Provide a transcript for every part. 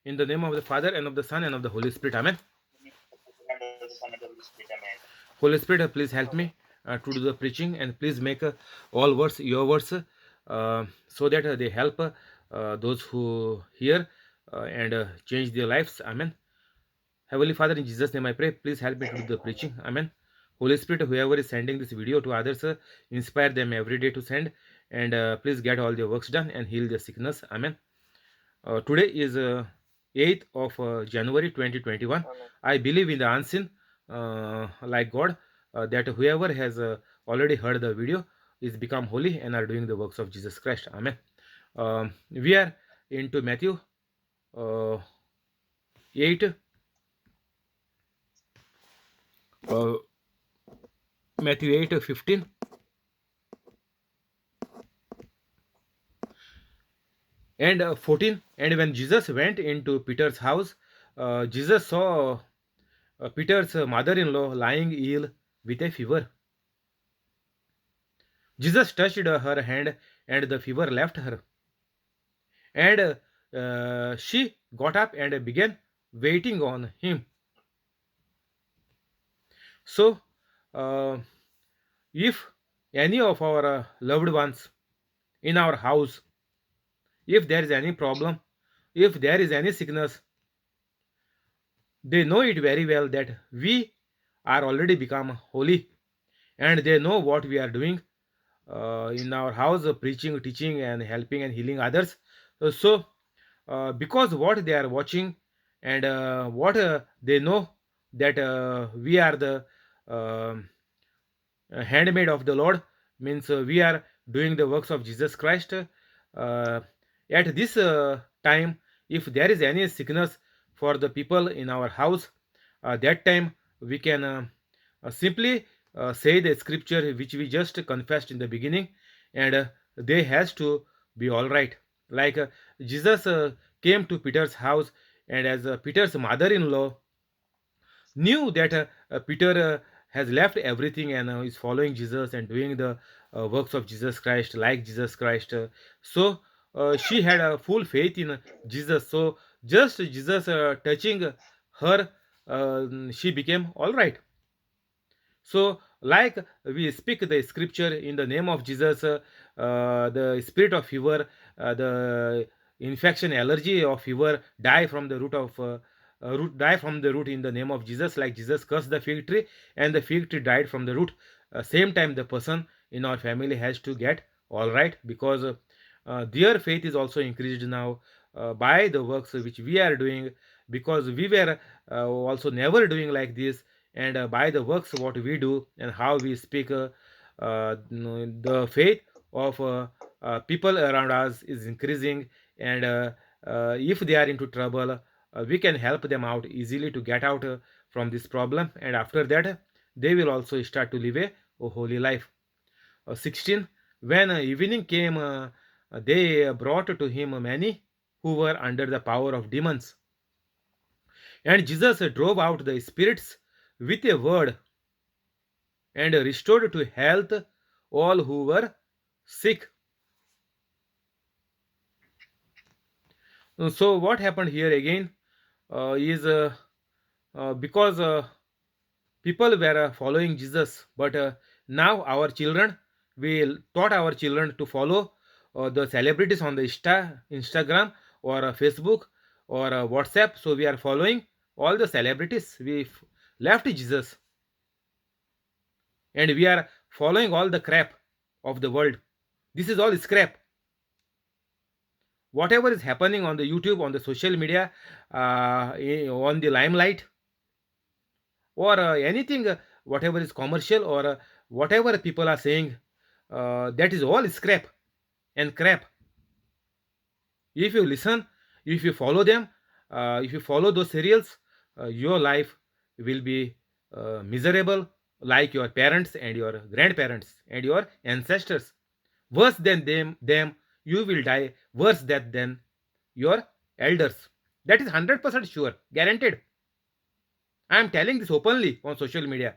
In the name of the Father, and of the Son, and of the Holy Spirit. Amen. Holy Spirit, please help me to do the preaching, and please make all words your words, so that they help those who hear and change their lives. Amen. Heavenly Father, in Jesus' name I pray, please help me to do the preaching. Amen. Holy Spirit, whoever is sending this video to others, inspire them every day to send, and please get all their works done and heal their sickness. Amen. Today is 8th of January 2021. I believe in the unseen, like God, that whoever has already heard the video is become holy and are doing the works of Jesus Christ. Amen. We are into Matthew 8, Matthew 8:15. And 14. And when Jesus went into Peter's house, Jesus saw Peter's mother-in-law lying ill with a fever. Jesus touched her hand, and the fever left her. And she got up and began waiting on him. So, uh, if any of our loved ones in our house, if there is any problem, if there is any sickness, they know it very well that we are already become holy, and they know what we are doing in our house, preaching, teaching, and helping and healing others. So, because what they are watching, and what they know, that we are the um handmaid of the Lord, means we are doing the works of Jesus Christ. At this time, if there is any sickness for the people in our house, that time we can simply say the scripture which we just confessed in the beginning, and they has to be all right. Like Jesus came to Peter's house, and as Peter's mother-in-law knew that Peter has left everything and is following Jesus and doing the works of Jesus Christ, like Jesus Christ. So she had a full faith in Jesus. So just Jesus touching her, she became all right. So, like we speak the scripture in the name of Jesus, the spirit of fever, the infection, allergy of fever, die from the root of die from the root in the name of Jesus. Like Jesus cursed the fig tree, and the fig tree died from the root. Same time, the person in our family has to get all right, because their faith is also increased now by the works which we are doing, because we were also never doing like this, and by the works what we do and how we speak, the faith of people around us is increasing, and if they are into trouble, we can help them out easily to get out from this problem, and after that they will also start to live a holy life. 16. When evening came, they brought to him many who were under the power of demons, and Jesus drove out the spirits with a word, and restored to health all who were sick. So, what happened here again is because people were following Jesus, but now our children, we taught our children to follow the celebrities on the Instagram, or Facebook, or WhatsApp. So, we are following all the celebrities. We left Jesus, and we are following all the crap of the world. This is all scrap. Whatever is happening on the YouTube, on the social media, on the limelight, or anything, whatever is commercial, or whatever people are saying, that is all scrap and crap. If you listen, if you follow them, if you follow those serials, your life will be miserable, like your parents and your grandparents and your ancestors. Worse than them, you will die worse than your elders. That is 100% sure, guaranteed. I am telling this openly on social media.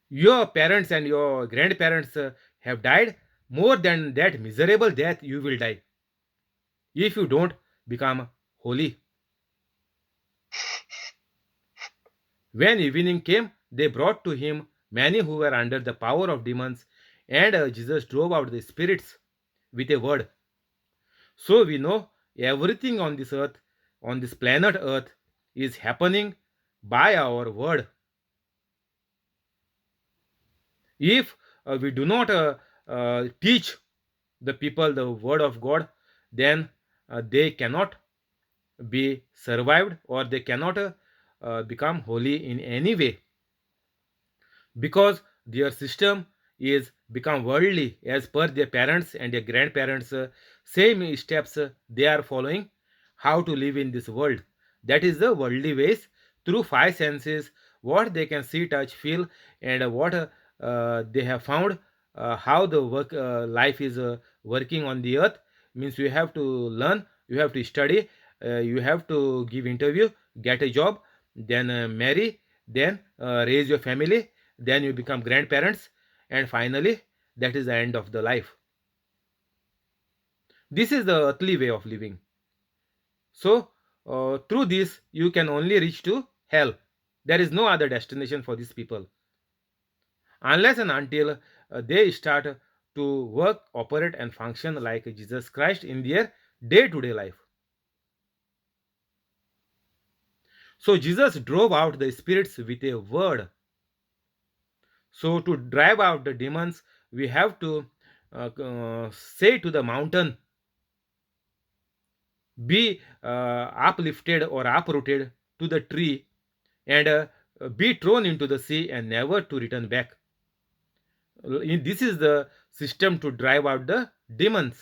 Your parents and your grandparents have died. More than that miserable death, you will die if you don't become holy. When evening came, they brought to him many who were under the power of demons, and Jesus drove out the spirits with a word. So we know everything on this earth, on this planet Earth, is happening by our word. If we do not teach the people the word of God, then they cannot be survived, or they cannot become holy in any way, because their system is become worldly as per their parents and their grandparents same steps they are following how to live in this world. That is the worldly ways, through five senses, what they can see, touch, feel, and what they have found, how the work life is working on the earth. Means you have to learn, you have to study, you have to give interview, get a job, then marry, then raise your family, then you become grandparents, and finally that is the end of the life. This is the earthly way of living. So through this you can only reach to hell. There is no other destination for these people, unless and until they start to work, operate, and function like Jesus Christ in their day-to-day life. So Jesus drove out the spirits with a word. So to drive out the demons, we have to say to the mountain, be uplifted or uprooted to the tree, and be thrown into the sea and never to return back. This is the system to drive out the demons.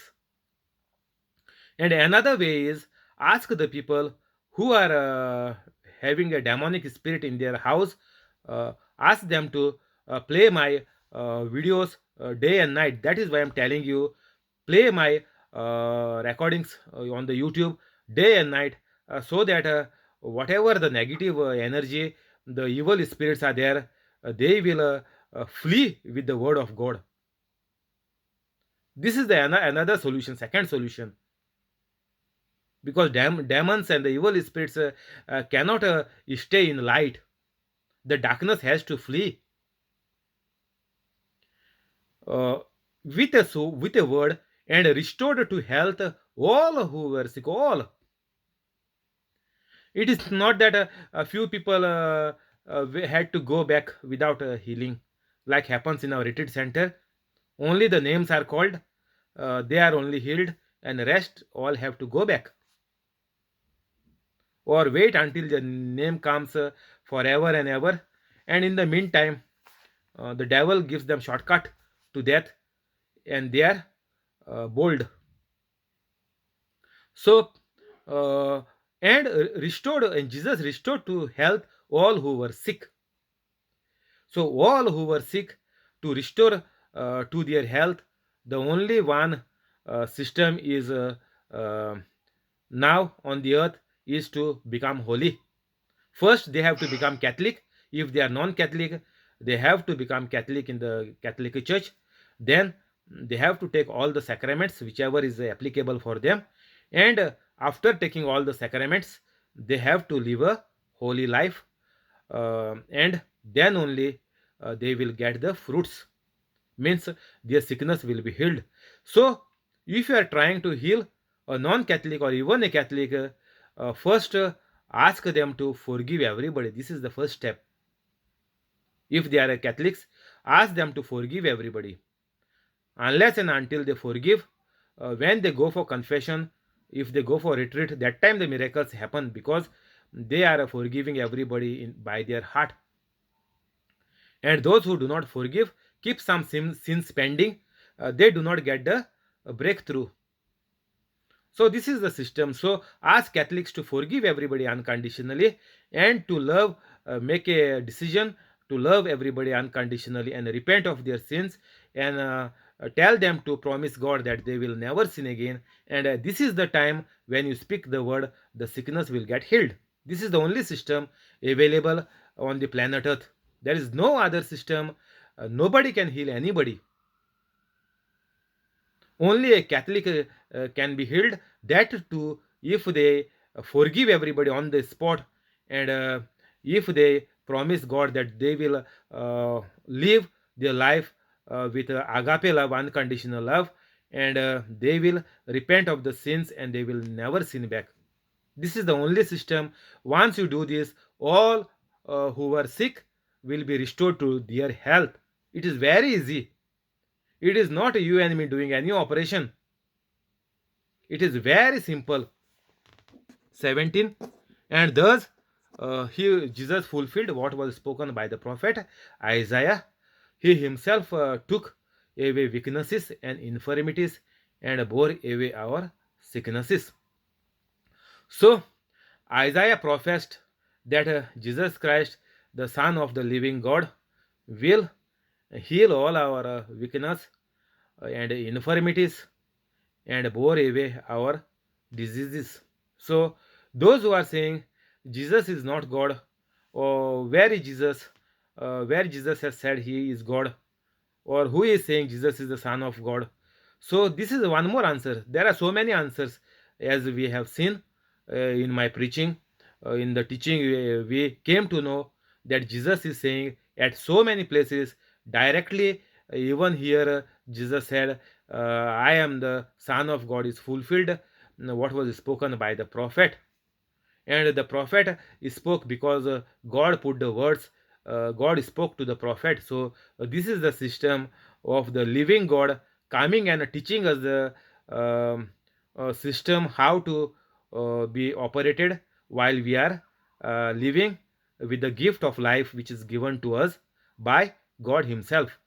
And another way is, ask the people who are having a demonic spirit in their house, ask them to play my videos day and night. That is why I'm telling you, play my recordings on the YouTube day and night, so that whatever the negative energy, the evil spirits are there, they will flee with the word of God. This is the another solution, second solution, because demons and the evil spirits cannot stay in light. The darkness has to flee. uh, with a word, and restored to health all who were sick. All. It is not that a few people had to go back without healing, like happens in our retreat center. Only the names are called, they are only healed, and the rest all have to go back, or wait until the name comes forever and ever. And in the meantime, the devil gives them shortcut to death, and they are bold. So uh, and restored, and Jesus restored to health all who were sick. So all who were sick, to restore to their health, the only one system is uh, now on the earth, is to become holy. First they have to become Catholic. If they are non-Catholic, they have to become Catholic in the Catholic Church. Then they have to take all the sacraments, whichever is applicable for them. And after taking all the sacraments, they have to live a holy life, and then only they will get the fruits. Means their sickness will be healed. So if you are trying to heal a non-Catholic or even a Catholic, first ask them to forgive everybody. This is the first step. If they are Catholics, ask them to forgive everybody. Unless and until they forgive, when they go for confession, if they go for retreat, that time the miracles happen, because they are forgiving everybody by their heart. And those who do not forgive, keep some sins pending, they do not get the breakthrough. So this is the system. So ask Catholics to forgive everybody unconditionally, and to love, make a decision to love everybody unconditionally, and repent of their sins, and tell them to promise God that they will never sin again. And this is the time when you speak the word, the sickness will get healed. This is the only system available on the planet Earth. There is no other system. Nobody can heal anybody. Only a Catholic can be healed. That too, if they forgive everybody on the spot, and if they promise God that they will live their life with agape love, unconditional love, and they will repent of the sins and they will never sin back. This is the only system. Once you do this, all who were sick will be restored to their health. It is very easy. It is not you and me doing any operation. It is very simple. 17. And thus Jesus fulfilled what was spoken by the prophet Isaiah. He himself took away weaknesses and infirmities and bore away our sicknesses. So Isaiah prophesied that Jesus Christ, the Son of the living God, will heal all our weakness and infirmities and bore away our diseases. So, those who are saying Jesus is not God, or where is Jesus, where Jesus has said he is God, or who is saying Jesus is the Son of God. So, this is one more answer. There are so many answers as we have seen in my preaching. In the teaching, we came to know that Jesus is saying at so many places directly, even here, Jesus said, I am the Son of God is fulfilled, what was spoken by the prophet. And the prophet spoke because God put the words, God spoke to the prophet. So this is the system of the living God coming and teaching us the system how to be operated while we are living with the gift of life which is given to us by God himself.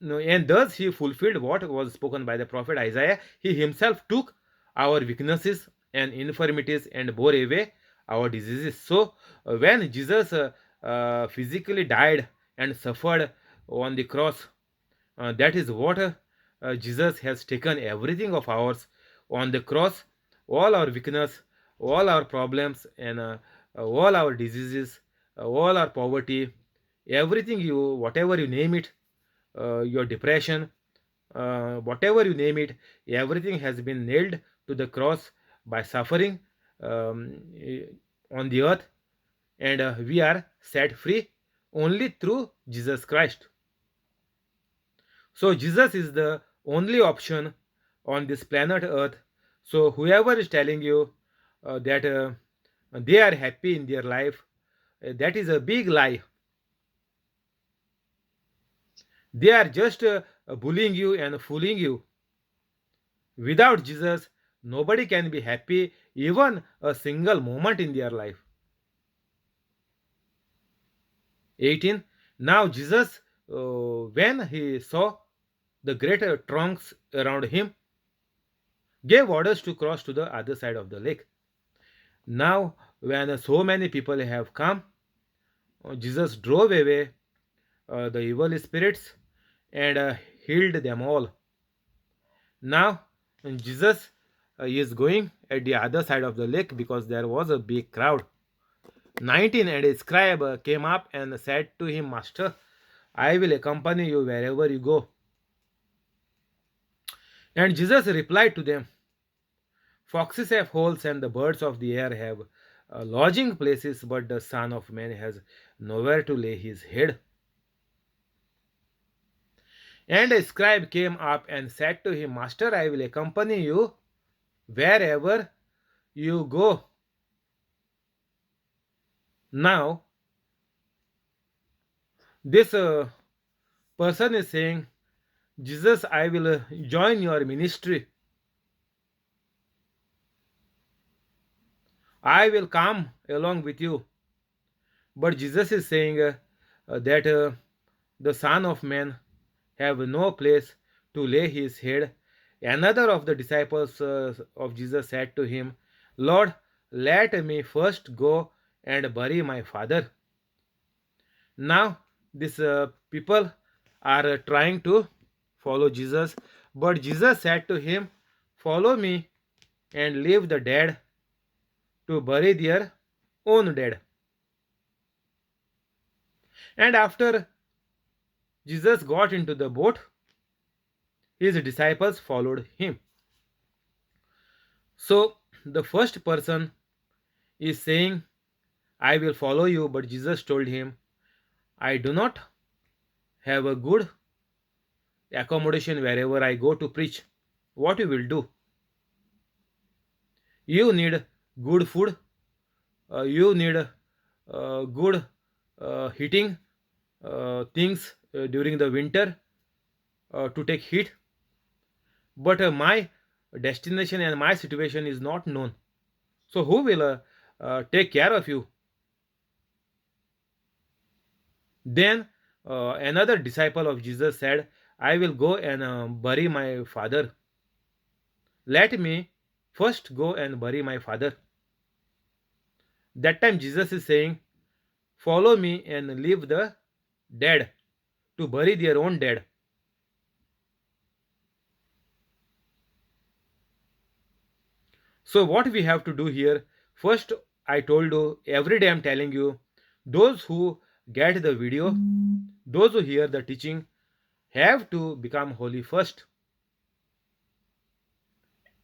No, and thus he fulfilled what was spoken by the prophet Isaiah. He himself took our weaknesses and infirmities and bore away our diseases. So, when Jesus physically died and suffered on the cross, that is what Jesus has taken everything of ours on the cross, all our weakness, all our problems, and all our diseases, all our poverty, everything you, whatever you name it, your depression, whatever you name it, everything has been nailed to the cross by suffering on the earth, and we are set free only through Jesus Christ. So, Jesus is the only option on this planet earth. So, whoever is telling you that they are happy in their life, that is a big lie. They are just bullying you and fooling you. Without Jesus, nobody can be happy even a single moment in their life. 18. Now, Jesus, when he saw the greater trunks around him, gave orders to cross to the other side of the lake. Now, when so many people have come, Jesus drove away the evil spirits and healed them all. Now, Jesus is going at the other side of the lake because there was a big crowd. 19. And a scribe came up and said to him, Master, I will accompany you wherever you go. And Jesus replied to them, Foxes have holes and the birds of the air have lodging places, but the Son of Man has nowhere to lay his head. And a scribe came up and said to him, Master, I will accompany you wherever you go. Now, this person is saying, Jesus, I will join your ministry. I will come along with you. But Jesus is saying that the Son of Man have no place to lay his head. Another of the disciples of Jesus said to him, Lord, let me first go and bury my father. Now, these people are trying to follow Jesus, but Jesus said to him, Follow me and leave the dead to bury their own dead. And after Jesus got into the boat, his disciples followed him. So the first person is saying, I will follow you, but Jesus told him, I do not have a good accommodation wherever I go to preach. What you will do? You need good food, you need good heating things during the winter to take heat. But my destination and my situation is not known. So who will take care of you? Then another disciple of Jesus said, I will go and bury my father. Let me first go and bury my father. That time Jesus is saying, follow me and leave the dead to bury their own dead. So what we have to do here, first I told you, every day I'm telling you, those who get the video, those who hear the teaching have to become holy first.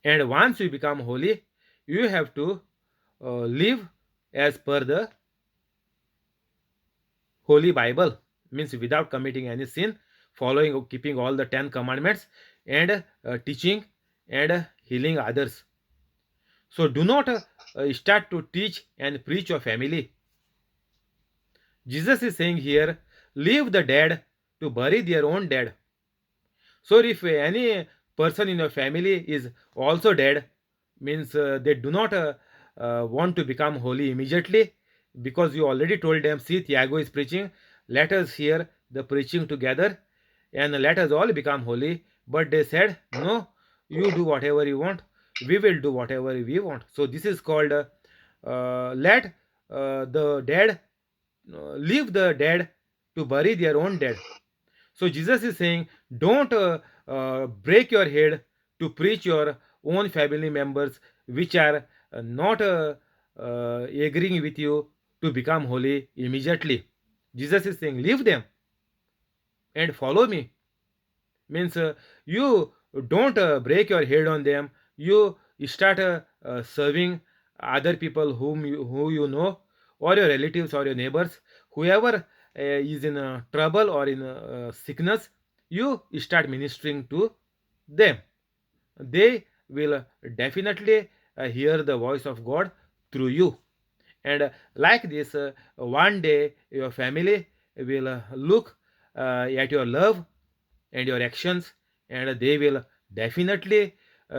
And once you become holy, you have to live as per the holy Bible, means without committing any sin, following or keeping all the 10 commandments, and teaching and healing others. So do not start to teach and preach your family. Jesus is saying here, leave the dead to bury their own dead. So if any person in your family is also dead, means they do not want to become holy immediately, because you already told them, see, Thiago is preaching, let us hear the preaching together and let us all become holy. But they said, no, you do whatever you want, we will do whatever we want. So this is called let the dead leave the dead to bury their own dead. So Jesus is saying, don't break your head to preach your own family members which are not agreeing with you to become holy immediately. Jesus is saying, leave them and follow me. Means you don't break your head on them. You start serving other people who you know, or your relatives or your neighbors, whoever is in trouble or in sickness. You start ministering to them. They will definitely hear the voice of God through you. And like this, one day your family will look at your love and your actions, and they will definitely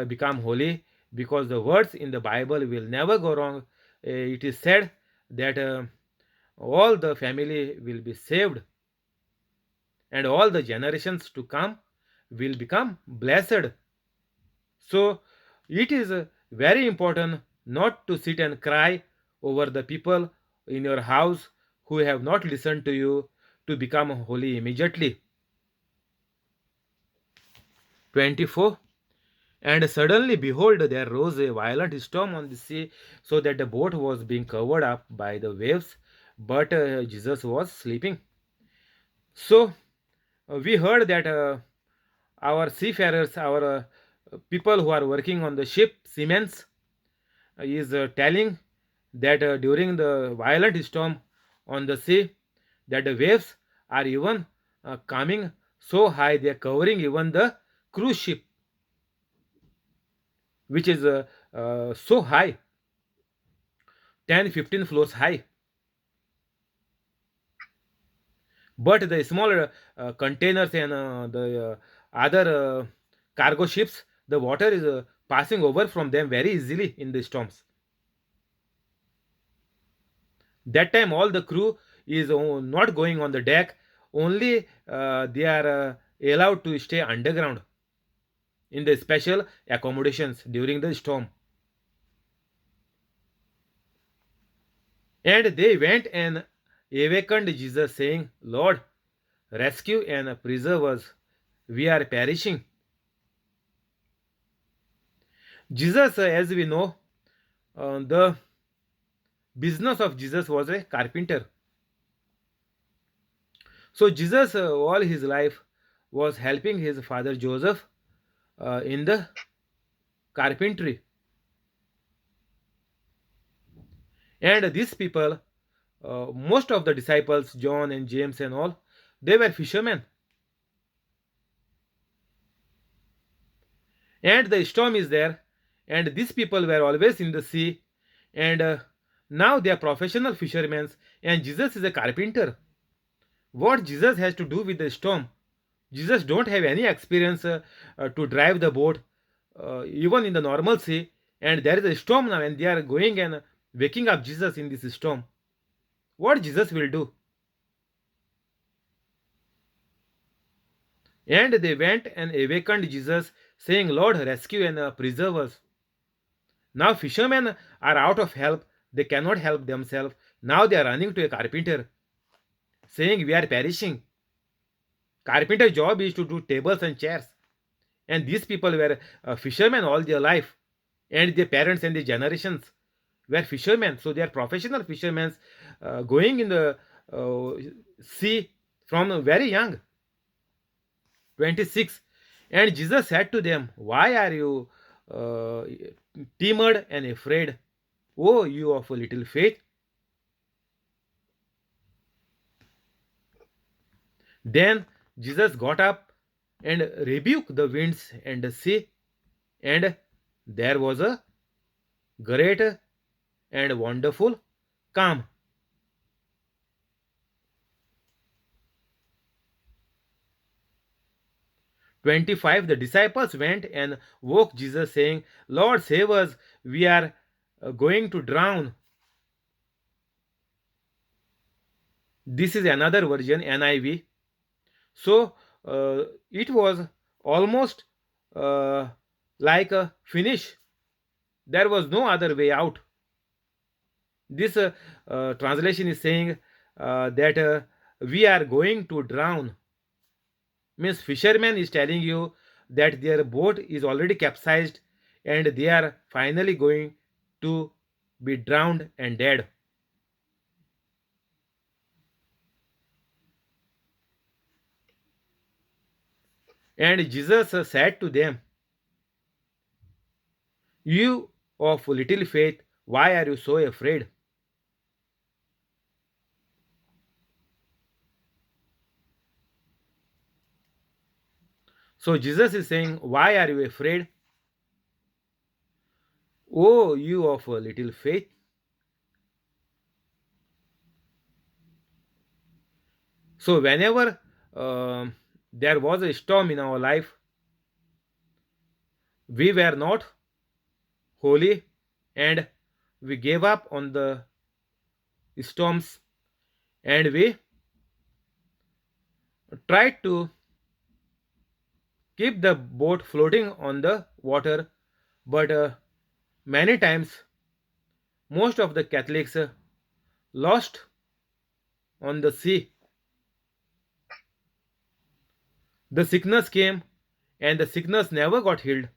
become holy, because the words in the Bible will never go wrong. It is said that all the family will be saved, and all the generations to come will become blessed. So it is very important not to sit and cry over the people in your house who have not listened to you to become holy immediately. 24. And suddenly, behold, there rose a violent storm on the sea, so that the boat was being covered up by the waves, but Jesus was sleeping. So we heard that our seafarers, our people who are working on the ship, Siemens, is telling that during the violent storm on the sea, that the waves are even coming so high, they are covering even the cruise ship, which is so high, 10-15 floors high. But the smaller containers and the other cargo ships, the water is passing over from them very easily in the storms. That time all the crew is not going on the deck, only they are allowed to stay underground in the special accommodations during the storm. And they went and awakened Jesus, saying, Lord, rescue and preserve us, we are perishing. Jesus, as we know, the business of Jesus was a carpenter. So Jesus, all his life, was helping his father Joseph in the carpentry. And these people, most of the disciples, John and James and all, they were fishermen. And the storm is there, and these people were always in the sea, and now they are professional fishermen, and Jesus is a carpenter. What Jesus has to do with the storm? Jesus don't have any experience to drive the boat, even in the normal sea, and there is a storm now, and they are going and waking up Jesus in this storm. What Jesus will do? And they went and awakened Jesus, saying, Lord, rescue and preserve us. Now fishermen are out of help. They cannot help themselves. Now they are running to a carpenter, saying, we are perishing. Carpenter job is to do tables and chairs. And these people were fishermen all their life. And their parents and their generations were fishermen. So they are professional fishermen going in the sea from very young. 26. And Jesus said to them, why are you uh, timid and afraid? Oh, you of little faith. Then Jesus got up and rebuked the winds and the sea, and there was a great and wonderful calm. 25. The disciples went and woke Jesus, saying, Lord, save us, we are going to drown. This is another version, NIV. So it was almost uh, like a finish. There was no other way out. This translation is saying that we are going to drown. Means fisherman is telling you that their boat is already capsized and they are finally going to be drowned and dead. And Jesus said to them, you of little faith, why are you so afraid? So Jesus is saying, why are you afraid? Oh, you of little faith. So whenever there was a storm in our life, we were not holy and we gave up on the storms and we tried to keep the boat floating on the water, but many times most of the Catholics lost on the sea. The sickness came and the sickness never got healed.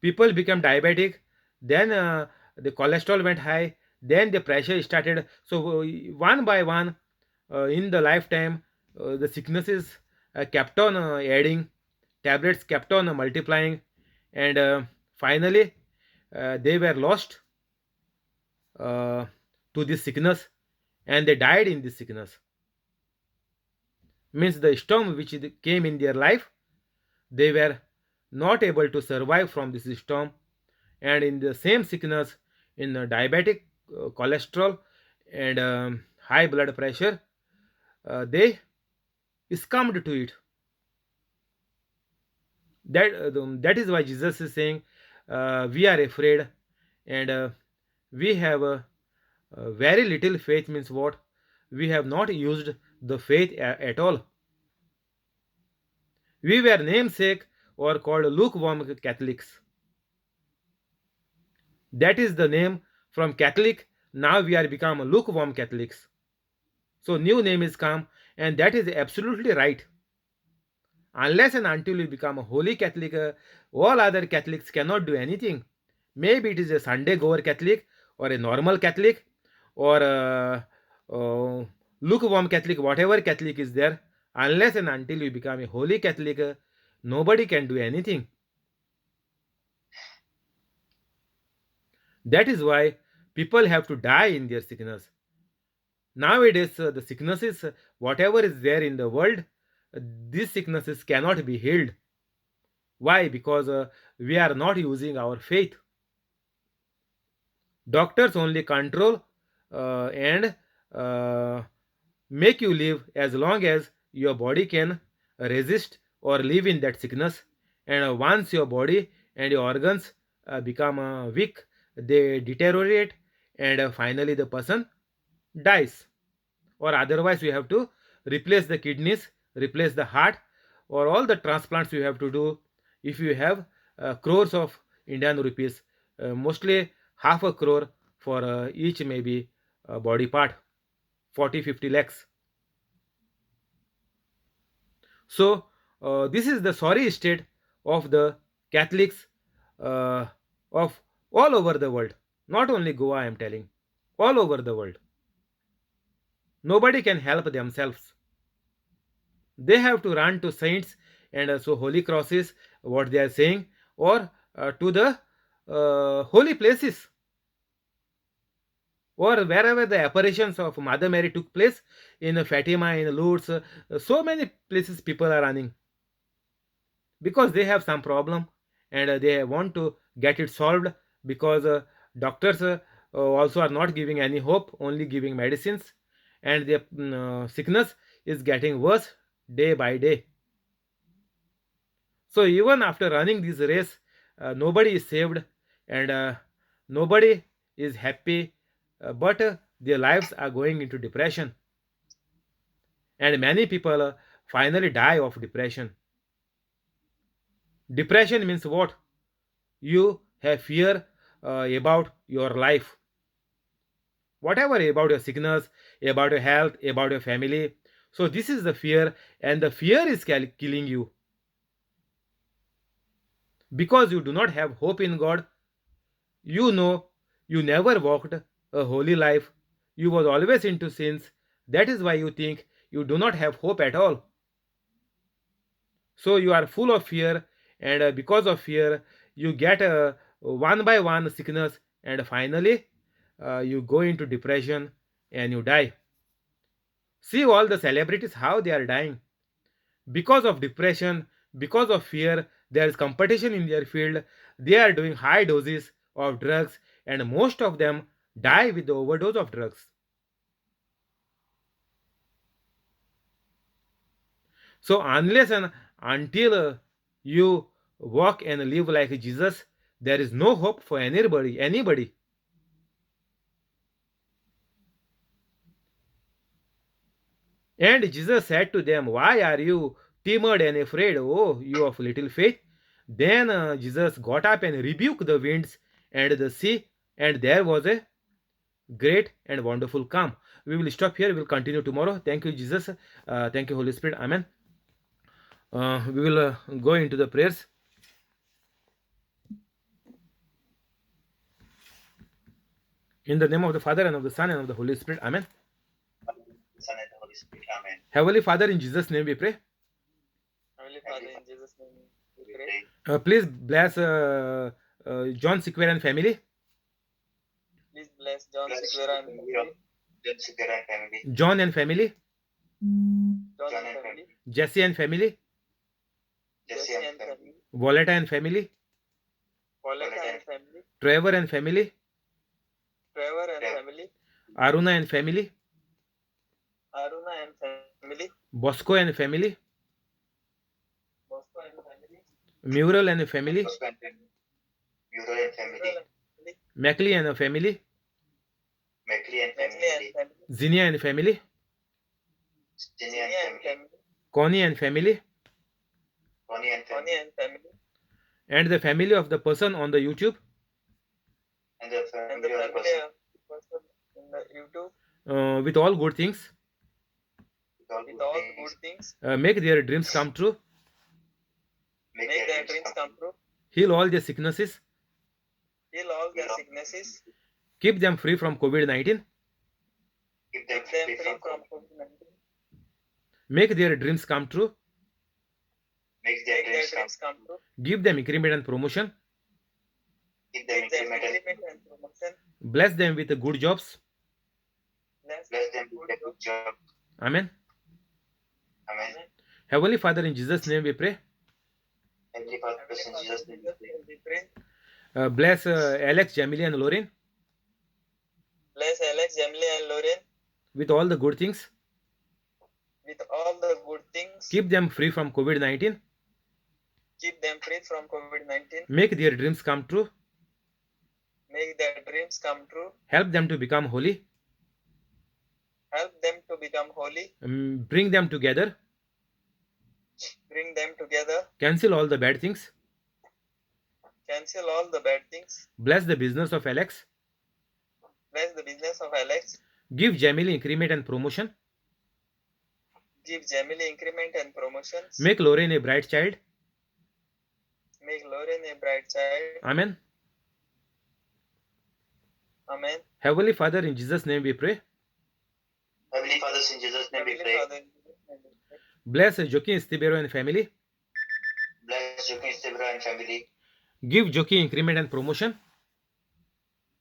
People became diabetic, then the cholesterol went high, then the pressure started. So one by one, in the lifetime, the sicknesses kept on adding, tablets kept on multiplying, and finally they were lost uh, to this sickness and they died in this sickness. Means the storm which came in their life, they were not able to survive from this storm, and in the same sickness, in diabetic, cholesterol, and high blood pressure, they succumbed to it. That is why Jesus is saying, we are afraid, and we have a very little faith. Means what? We have not used the faith at all. We were namesake or called lukewarm Catholics. That is the name from Catholic. Now we are become lukewarm Catholics. So new name is come, and that is absolutely right. Unless and until you become a holy Catholic, all other Catholics cannot do anything. Maybe it is a Sunday goer Catholic or a normal Catholic or lukewarm Catholic, whatever Catholic is there. Unless and until you become a holy Catholic, nobody can do anything. That is why people have to die in their sickness. Nowadays, the sicknesses, whatever is there in the world, these sicknesses cannot be healed. Why? Because we are not using our faith. Doctors only control and uh, make you live as long as your body can resist or live in that sickness. And once your body and your organs become weak, they deteriorate, and finally the person dies. Or otherwise, you have to replace the kidneys, replace the heart, or all the transplants you have to do if you have crores of Indian rupees, mostly half a crore for each maybe body part, 40-50 lakhs. So this is the sorry state of the Catholics uh, of all over the world, not only Goa. I am telling, all over the world. Nobody can help themselves. They have to run to saints and so holy crosses, what they are saying, or to the holy places, or wherever the apparitions of Mother Mary took place in Fatima, in Lourdes. So many places people are running because they have some problem, and they want to get it solved, because doctors also are not giving any hope, only giving medicines, and the sickness is getting worse day by day. So even after running this race, nobody is saved, and nobody is happy, but their lives are going into depression, and many people finally die of depression. Depression means what? You have fear about your life, whatever, about your sickness, about your health, about your family. So this is the fear, and the fear is killing you, because you do not have hope in God. You know, you never walked a holy life. You was always into sins. That is why you think you do not have hope at all. So you are full of fear, and because of fear, you get one by one sickness, and finally, you go into depression and you die. See all the celebrities how they are dying because of depression, because of fear. There is competition in their field. They are doing high doses of drugs, and most of them die with the overdose of drugs. So unless and until you walk and live like Jesus, there is no hope for anybody. And Jesus said to them, "Why are you timid and afraid, oh, you of little faith?" Then Jesus got up and rebuked the winds and the sea, and there was a great and wonderful calm. We will stop here. We will continue tomorrow. Thank you, Jesus. Thank you, Holy Spirit. Amen. We will go into the prayers. In the name of the Father, and of the Son, and of the Holy Spirit. Amen. Son and the Holy Spirit. Amen. Heavenly Father, in Jesus' name we pray. Heavenly Father, in Jesus' name we pray. Please bless John Sequer and family. Please bless John Sequeira and family. John Sequeira and family. John and family. John and family. Jesse and family. Jesse and family. Violetta and family. Violetta and family. Trevor and family. Trevor and family. Aruna and family. Aruna and family. Bosco and family. Bosco and family. Mural and family. Bosco and family. Mural and family. Mackley and family. Mackley and family. Zinnia and family. Zinnia and family. Connie and family. Connie and family. And the family of the person on the YouTube. And the family of the person in the YouTube. With all good things. With all good things. Make their dreams come true. Make their dreams come true. Heal all their sicknesses. Heal all their sicknesses. Keep them free from COVID-19. Keep them free from COVID-19. Make their dreams come true. Make their dreams come true. Give them increment and promotion. Give them increment and promotion. Bless them with good jobs. Bless them with a good job. Amen. Amen. Heavenly Father, in Jesus' name we pray. Heavenly Father, in Jesus' name we pray. Bless Alex, Jamili, and Lauren Bless Alex, Emily, and Lauren with all the good things. with all the good things. Keep them free from COVID-19. Keep them free from COVID-19. Make their dreams come true. Make their dreams come true. Help them to become holy. Help them to become holy. Bring them together. Bring them together. Cancel all the bad things. Cancel all the bad things. Bless the business of Alex. Bless the business of Alex. Give Jamili increment and promotion. Give Jamili increment and promotions. Make Lauren a bright child. Make Lauren a bright child. Amen. Amen. Heavenly Father, in Jesus' name we pray. Heavenly Father, in Jesus' name we Heavenly pray. Father, in Jesus' name we pray. Bless Joaquin Estibero and family. Bless Joaquin Estebra and family. Give Joaquin increment and promotion.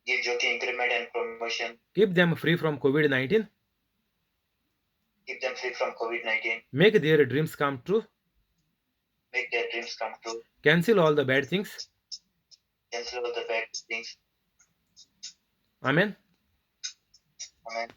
Give Joaquin increment and promotion. Keep them free from COVID-19. Keep them free from COVID-19. Make their dreams come true. Make their dreams come true. Cancel all the bad things. Cancel all the bad things. Amen. Amen.